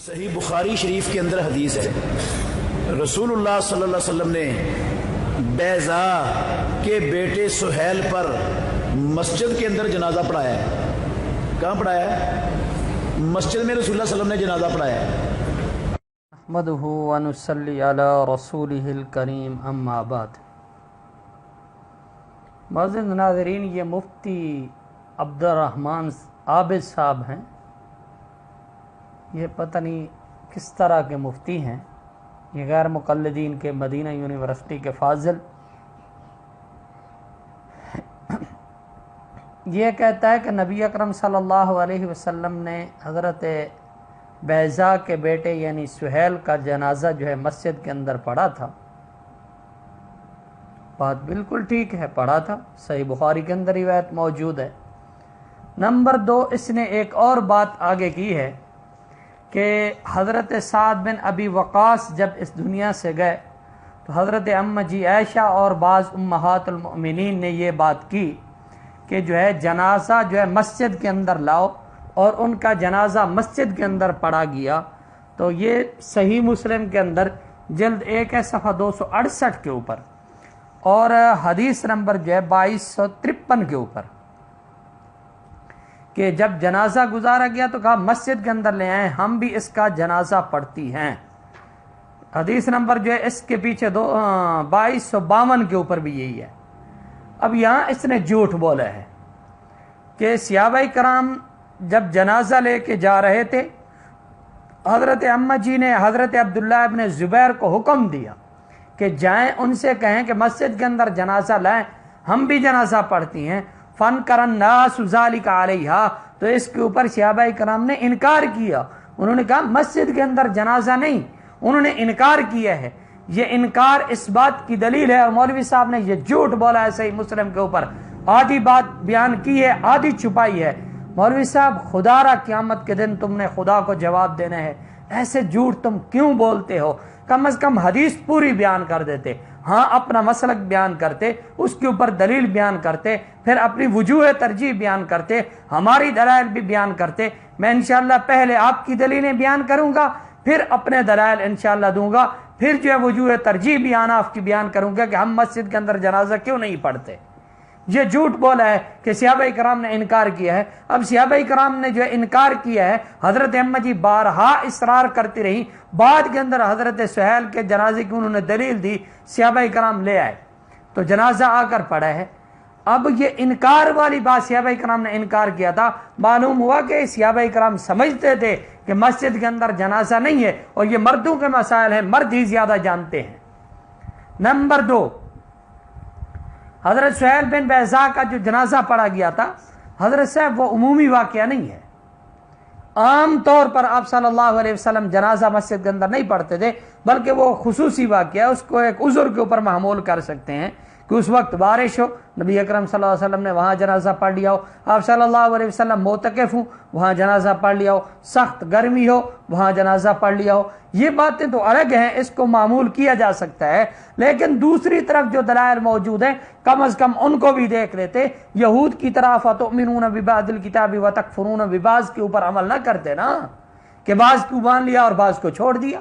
صحیح بخاری شریف کے اندر حدیث ہے، رسول اللہ صلی اللہ علیہ وسلم نے بیضا کے بیٹے سہیل پر مسجد کے اندر جنازہ پڑھایا ہے۔ کہاں پڑھایا ہے؟ مسجد میں رسول اللہ صلی اللہ علیہ وسلم نے جنازہ پڑھایا ہے۔ نحمدہ ونصلی علی رسولہ الکریم، اما بعد۔ معزز ناظرین، یہ مفتی عبد الرحمن عابد صاحب ہیں۔ یہ پتہ نہیں کس طرح کے مفتی ہیں، یہ غیر مقلدین کے مدینہ یونیورسٹی کے فاضل۔ یہ کہتا ہے کہ نبی اکرم صلی اللہ علیہ وسلم نے حضرت بیضا کے بیٹے یعنی سہیل کا جنازہ جو ہے مسجد کے اندر پڑھا تھا۔ بات بالکل ٹھیک ہے، پڑھا تھا، صحیح بخاری کے اندر روایت موجود ہے۔ نمبر 2، اس نے ایک اور بات آگے کی ہے کہ حضرت سعد بن ابی وقاص جب اس دنیا سے گئے تو حضرت امّ جی عائشہ اور بعض امہات المؤمنین نے یہ بات کی کہ جو ہے جنازہ جو ہے مسجد کے اندر لاؤ، اور ان کا جنازہ مسجد کے اندر پڑھا گیا۔ تو یہ صحیح مسلم کے اندر جلد 1 ہے، صفحہ 268 کے اوپر، اور حدیث نمبر جو ہے 2253 کے اوپر، کہ جب جنازہ گزارا گیا تو کہا مسجد کے اندر لے آئیں، ہم بھی اس کا جنازہ پڑھتی ہیں۔ حدیث نمبر جو ہے اس کے پیچھے 2252 کے اوپر بھی یہی ہے۔ اب یہاں اس نے جھوٹ بولا ہے کہ صحابہ کرام جب جنازہ لے کے جا رہے تھے، حضرت امّ جی نے حضرت عبداللہ ابن زبیر کو حکم دیا کہ جائیں ان سے کہیں کہ مسجد کے اندر جنازہ لائیں، ہم بھی جنازہ پڑھتی ہیں۔ فن کرن ناس ذالک علیہا، تو اس کے اوپر صحابہ کرام نے انکار کیا، انہوں نے کہا مسجد کے اندر جنازہ نہیں، انہوں نے انکار کیا ہے۔ یہ انکار اس بات کی دلیل ہے، اور مولوی صاحب نے یہ جھوٹ بولا ہے صحیح مسلم کے اوپر، آدھی بات بیان کی ہے، آدھی چھپائی ہے۔ مولوی صاحب، خدا را قیامت کے دن تم نے خدا کو جواب دینا ہے، ایسے جھوٹ تم کیوں بولتے ہو؟ کم از کم حدیث پوری بیان کر دیتے، ہاں اپنا مسلک بیان کرتے، اس کے اوپر دلیل بیان کرتے، پھر اپنی وجوہ ترجیح بیان کرتے، ہماری دلائل بھی بیان کرتے۔ میں انشاءاللہ پہلے آپ کی دلیلیں بیان کروں گا، پھر اپنے دلائل انشاءاللہ دوں گا، پھر جو ہے وجوہ ترجیح بھی آپ کی بیان کروں گا کہ ہم مسجد کے اندر جنازہ کیوں نہیں پڑھتے۔ یہ جھوٹ بولا ہے کہ صحابہ کرام نے انکار کیا ہے۔ اب صحابہ کرام نے جو ہے انکار کیا ہے، حضرت امّ جی بارہا اصرار کرتی رہی، بعد کے اندر حضرت سہیل کے جنازے کی انہوں نے دلیل دی، صحابہ کرام لے آئے تو جنازہ آ کر پڑھا ہے۔ اب یہ انکار والی بات صحابہ کرام نے انکار کیا تھا، معلوم ہوا کہ صحابہ کرام سمجھتے تھے کہ مسجد کے اندر جنازہ نہیں ہے، اور یہ مردوں کے مسائل ہیں، مرد ہی زیادہ جانتے ہیں۔ نمبر 2، حضرت سہیل بن بیضا کا جو جنازہ پڑھا گیا تھا، حضرت صاحب وہ عمومی واقعہ نہیں ہے۔ عام طور پر آپ صلی اللہ علیہ وسلم جنازہ مسجد کے اندر نہیں پڑھتے تھے، بلکہ وہ خصوصی واقعہ ہے، اس کو ایک عذر کے اوپر محمول کر سکتے ہیں کہ اس وقت بارش ہو، نبی اکرم صلی اللہ علیہ وسلم نے وہاں جنازہ پڑھ لیا ہو، آپ صلی اللہ علیہ وسلم معتکف ہوں، وہاں جنازہ پڑھ لیا ہو، سخت گرمی ہو، وہاں جنازہ پڑھ لیا ہو۔ یہ باتیں تو الگ ہیں، اس کو معمول کیا جا سکتا ہے، لیکن دوسری طرف جو دلائل موجود ہیں کم از کم ان کو بھی دیکھ لیتے۔ یہود کی طرح فتؤمنون ببعض الکتاب وتکفرون ببعض کے اوپر عمل نہ کرتے نا، کہ بعض کو مان لیا اور بعض کو چھوڑ دیا۔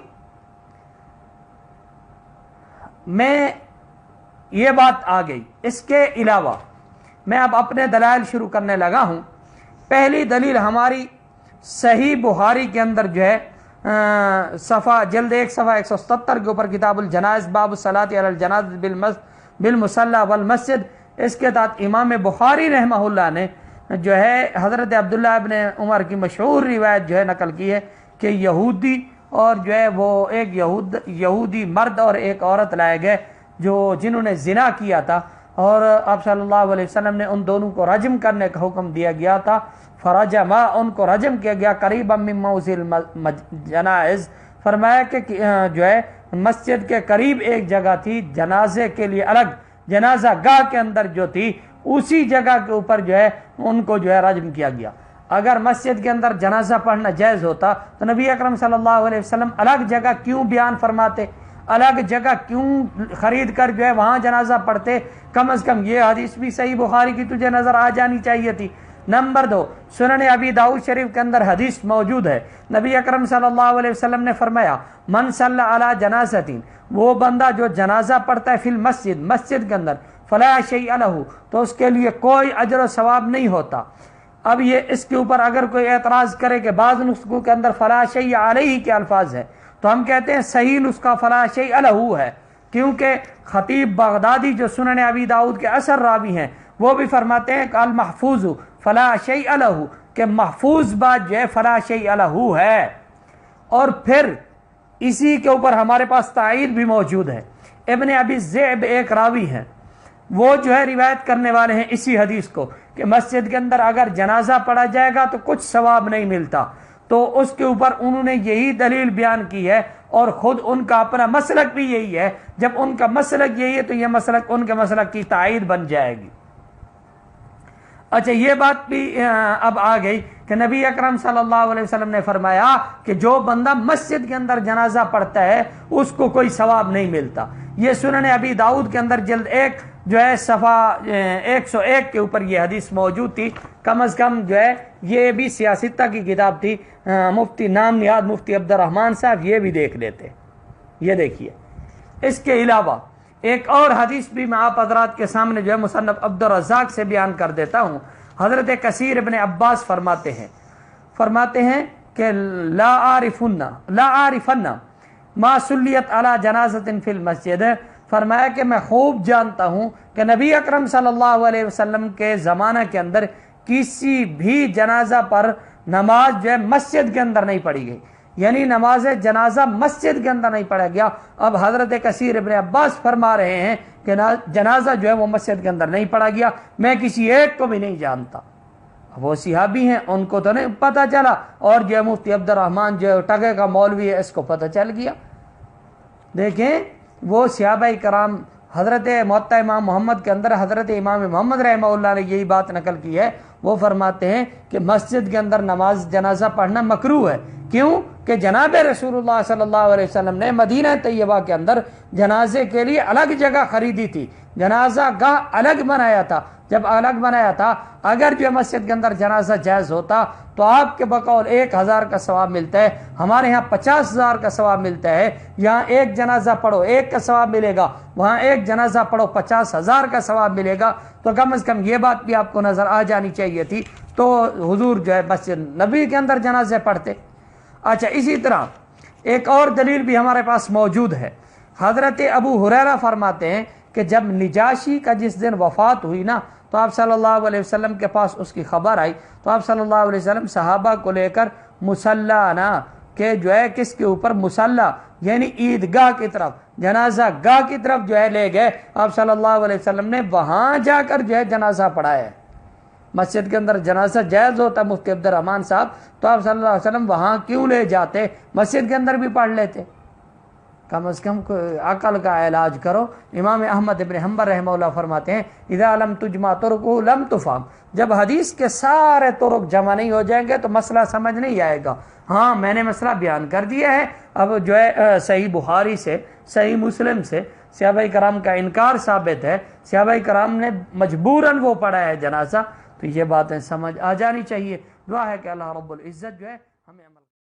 میں یہ بات آ گئی۔ اس کے علاوہ میں اب اپنے دلائل شروع کرنے لگا ہوں۔ پہلی دلیل ہماری صحیح بخاری کے اندر جو ہے صفحہ جلد 1 صفحہ 177 کے اوپر کتاب الجنائز باب الصلاۃ علی الجنازہ بالمصلی والمسجد، اس کے تحت امام بخاری رحمہ اللہ نے جو ہے حضرت عبداللہ ابن عمر کی مشہور روایت جو ہے نقل کی ہے کہ یہودی اور جو ہے وہ ایک یہودی مرد اور ایک عورت لائے گئے جنہوں نے زنا کیا تھا، اور آپ صلی اللہ علیہ وسلم نے ان دونوں کو رجم کرنے کا حکم دیا گیا تھا۔ فرجما، ان کو رجم کیا گیا قریبا من موضع الجنائز، فرمایا کہ جو ہے مسجد کے قریب ایک جگہ تھی جنازے کے لیے الگ، جنازہ گاہ کے اندر جو تھی اسی جگہ کے اوپر جو ہے ان کو جو ہے رجم کیا گیا۔ اگر مسجد کے اندر جنازہ پڑھنا جائز ہوتا تو نبی اکرم صلی اللہ علیہ وسلم الگ جگہ کیوں بیان فرماتے، الگ جگہ کیوں خرید کر جو ہے وہاں جنازہ پڑھتے؟ کم از کم یہ حدیث بھی صحیح بخاری کی تجھے نظر آ جانی چاہیے تھی۔ نمبر 2، سنن ابی داؤد شریف کے اندر حدیث موجود ہے، نبی اکرم صلی اللہ علیہ وسلم نے فرمایا من صلی علی جنازۃ، وہ بندہ جو جنازہ پڑھتا ہے فی المسجد، مسجد کے اندر، فلا شیء لہ، تو اس کے لیے کوئی اجر و ثواب نہیں ہوتا۔ اب یہ اس کے اوپر اگر کوئی اعتراض کرے کہ بعض نسخوں کے اندر فلا شیء علیہ کے الفاظ ہے، تو ہم کہتے ہیں صحیح نسخہ فلا شیء لہ ہے، کیونکہ خطیب بغدادی جو سنن ابی داؤد کے اثر راوی ہیں وہ بھی فرماتے ہیں کہ المحفوظ فلا شیء لہ، کہ محفوظ بات جو ہے فلا شیء لہ ہے۔ اور پھر اسی کے اوپر ہمارے پاس تائید بھی موجود ہے، ابن ابی ذئب ایک راوی ہیں، وہ جو ہے روایت کرنے والے ہیں اسی حدیث کو کہ مسجد کے اندر اگر جنازہ پڑھا جائے گا تو کچھ ثواب نہیں ملتا، تو اس کے اوپر انہوں نے یہی دلیل بیان کی ہے، اور خود ان کا اپنا مسلک بھی یہی ہے۔ جب ان کا مسلک یہی ہے تو یہ مسلک ان کے مسلک کی تائید بن جائے گی۔ اچھا، یہ بات بھی اب آ گئی کہ نبی اکرم صلی اللہ علیہ وسلم نے فرمایا کہ جو بندہ مسجد کے اندر جنازہ پڑھتا ہے اس کو کوئی ثواب نہیں ملتا۔ یہ سنن ابی داؤد کے اندر جلد 1 جو ہے صفحہ 101 کے اوپر یہ حدیث موجود تھی۔ کم از کم جو ہے یہ بھی سیاستہ کی کتاب تھی، مفتی نام نہاد مفتی عبد الرحمن صاحب یہ بھی دیکھ لیتے۔ یہ دیکھیے، اس کے علاوہ ایک اور حدیث بھی میں آپ حضرات کے سامنے جو ہے مصنف عبد الرزاق سے بیان کر دیتا ہوں۔ حضرت کثیر ابن عباس فرماتے ہیں کہ لا عارفن ما صلیت علی جنازۃ فی المسجد، فرمایا کہ میں خوب جانتا ہوں کہ نبی اکرم صلی اللہ علیہ وسلم کے زمانہ کے اندر کسی بھی جنازہ پر نماز جو ہے مسجد کے اندر نہیں پڑھی گئی، یعنی نماز جنازہ مسجد کے اندر نہیں پڑھا گیا۔ اب حضرت کثیر ابن عباس فرما رہے ہیں کہ جنازہ جو ہے وہ مسجد کے اندر نہیں پڑھا گیا، میں کسی ایک کو بھی نہیں جانتا۔ وہ صحابی ہیں، ان کو تو نہیں پتہ چلا، اور جو مفتی عبد الرحمن جو ٹگے کا مولوی ہے اس کو پتہ چل گیا۔ دیکھیں وہ صحابہ کرام، حضرت موطا امام محمد کے اندر حضرت امام محمد رحمہ اللہ نے یہی بات نقل کی ہے، وہ فرماتے ہیں کہ مسجد کے اندر نماز جنازہ پڑھنا مکروہ ہے۔ کیوں؟ کہ جناب رسول اللہ صلی اللہ علیہ وسلم نے مدینہ طیبہ کے اندر جنازے کے لیے الگ جگہ خریدی تھی، جنازہ گاہ الگ بنایا تھا۔ جب الگ بنایا تھا، اگر جو مسجد کے اندر جنازہ جائز ہوتا تو آپ کے بقول 1000 کا ثواب ملتا ہے، ہمارے ہاں 50,000 کا ثواب ملتا ہے۔ یہاں ایک جنازہ پڑھو 1 کا ثواب ملے گا، وہاں ایک جنازہ پڑھو 50,000 کا ثواب ملے گا۔ تو کم از کم یہ بات بھی آپ کو نظر آ جانی چاہیے تھی، تو حضور جو ہے مسجد نبی کے اندر جنازے پڑھتے۔ اچھا، اسی طرح ایک اور دلیل بھی ہمارے پاس موجود ہے۔ حضرت ابو ہریرہ فرماتے ہیں کہ جب نجاشی کا جس دن وفات ہوئی نا، تو آپ صلی اللہ علیہ وسلم کے پاس اس کی خبر آئی، تو آپ صلی اللہ علیہ وسلم صحابہ کو لے کر مصلی کہ جو ہے کس کے اوپر، مصلی یعنی عیدگاہ کی طرف، جنازہ گاہ کی طرف جو ہے لے گئے۔ آپ صلی اللہ علیہ وسلم نے وہاں جا کر جو ہے جنازہ پڑھایا ہے۔ مسجد کے اندر جنازہ جائز ہوتا مفتی عبد الرحمن صاحب، تو آپ صلی اللہ علیہ وسلم وہاں کیوں لے جاتے، مسجد کے اندر بھی پڑھ لیتے۔ کم از کم عقل کا علاج کرو۔ امام احمد ابن حنبل رحمہ اللہ فرماتے ہیں اذا لم تجمع طرقه لم تفهم، جب حدیث کے سارے طرق جمع نہیں ہو جائیں گے تو مسئلہ سمجھ نہیں آئے گا۔ ہاں، میں نے مسئلہ بیان کر دیا ہے۔ اب جو ہے صحیح بخاری سے، صحیح مسلم سے صحابہ کرام کا انکار ثابت ہے، صحابہ کرام نے مجبوراً وہ پڑھا ہے جنازہ، تو یہ باتیں سمجھ آ جانی چاہیے۔ دعا ہے کہ اللہ رب العزت جو ہے ہمیں